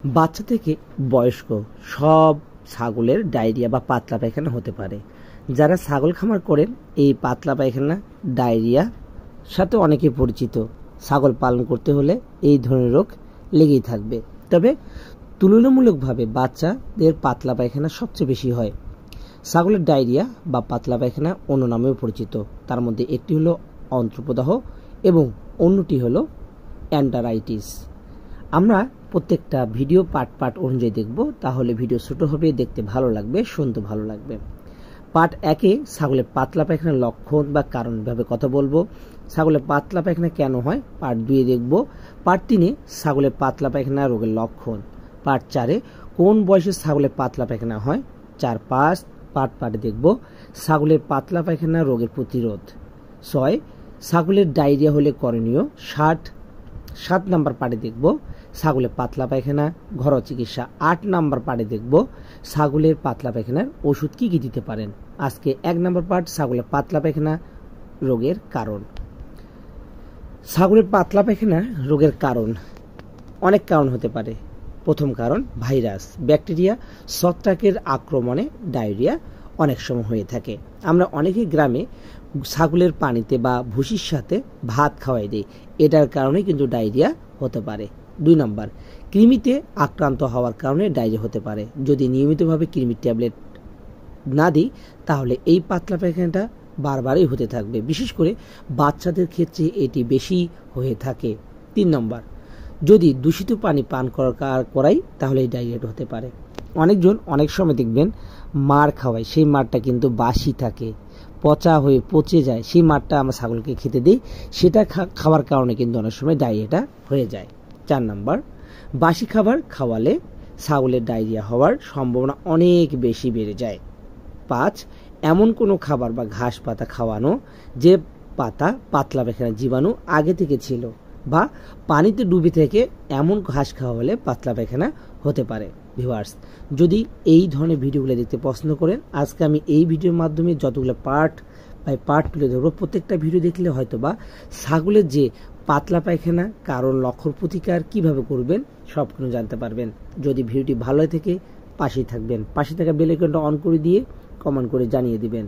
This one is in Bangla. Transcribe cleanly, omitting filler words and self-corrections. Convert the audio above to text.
বাচ্চা থেকে বয়স্ক সব ছাগলের ডায়রিয়া বা পাতলা পায়খানা হতে পারে। যারা ছাগল খামার করেন এই পাতলা পায়খানা ডায়রিয়া সাথে অনেকে পরিচিত। ছাগল পালন করতে হলে এই ধরনের রোগ লেগেই থাকবে। তবে তুলনামূলকভাবে বাচ্চাদের পাতলা পায়খানা সবচেয়ে বেশি হয়। ছাগলের ডায়রিয়া বা পাতলা পায়খানা অন্য নামেও পরিচিত। তার মধ্যে একটি হলো অন্ত্রপ্রদাহ এবং অন্যটি হলো এন্টারাইটিস। আমরা প্রত্যেকটা ভিডিও পার্ট অনুযায়ী দেখব, তাহলে ভিডিও ছোট হবে, দেখতে ভালো লাগবে, শুনতে ভালো লাগবে। পার্ট 1-এ ছাগলের পাতলা পায়খানার লক্ষণ বা কারণ ভাবে কথা বলবো। ছাগলের পাতলা পায়খানা কেন হয় পার্ট 2-এ দেখব। পার্ট 3-এ ছাগলের পাতলা পায়খানা রোগের লক্ষণ। পার্ট 4-এ কোন বয়সে ছাগলের পাতলা পায়খানা হয় 4-5 পার্টে দেখব। ছাগলের পাতলা পায়খানা রোগের প্রতিরোধ। 6 ছাগলের ডায়রিয়া হলে করণীয়। 7 নাম্বার পার্টে দেখব ছাগলের পাতলা পায়খানা ঘরোয়া চিকিৎসা। 8 নাম্বার পার্টে দেখব ছাগলের পাতলা পায়খানার ওষুধ কি কি দিতে পারেন। আজকে 1 নাম্বার পার্ট ছাগলের পাতলা পায়খানা রোগের কারণ। ছাগলের পাতলা পায়খানা রোগের কারণ অনেক কারণ হতে পারে। প্রথম কারণ ভাইরাস, ব্যাকটেরিয়া, ছত্রাকের আক্রমণে ডায়রিয়া অনেক সময় হয়ে থাকে। আমরা অনেকেই গ্রামে ছাগলের পানিতে বা ভুসির সাথে ভাত খাওয়াই দিই, এটার কারণে কিন্তু ডায়রিয়া হতে পারে। 2 নাম্বার কৃমিতে আক্রান্ত হওয়ার কারণে ডায়রিয়া হতে পারে। যদি নিয়মিতভাবে কৃমির ট্যাবলেট না দিই তাহলে এই পাতলা পায়খানাটা বারবারই হতে থাকবে। বিশেষ করে বাচ্চাদের ক্ষেত্রে এটি বেশি হয়ে থাকে। 3 নম্বর যদি দূষিত পানি পান করাই তাহলে এই ডায়রিয়াটা হতে পারে। অনেকজন অনেক সময় দেখবেন মার খাওয়ায়, সেই মারটা কিন্তু বাসি থাকে, পচা হয়ে পচে যায়। সেই মারটা আমরা ছাগলকে খেতে দিই, সেটা খাওয়ার কারণে কিন্তু অনেক সময় ডায়রিয়াটা হয়ে যায়। 4 নম্বর বাসি খাবার খাওয়ালে ছাগলের ডায়রিয়া হওয়ার সম্ভাবনা অনেক বেশি বেড়ে যায়। 5 এমন কোনো খাবার বা ঘাস পাতা খাওয়ানো যে পাতলা পায়খানার জীবাণু আগে থেকে ছিল, বা পানিতে ডুবে থেকে এমন ঘাস খাওয়ালে পাতলা পায়খানা হতে পারে। ভিউয়ার্স, যদি এই ধরনের ভিডিওগুলো দেখতে পছন্দ করেন, আজকে আমি এই ভিডিওর মাধ্যমে যতগুলো পার্ট তুলে ধরবো, প্রত্যেকটা ভিডিও দেখলে হয়তো বা ছাগলের যে পাতলা পায়খানা কারণ, লক্ষণ, প্রতিকার কিভাবে করবেন সব কিছু জানতে পারবেন। যদি ভিডিওটি ভালো থেকে পাশেই থাকবেন, পাশে থাকা বেল আইকনটা অন করে দিয়ে কমেন্ট করে জানিয়ে দিবেন।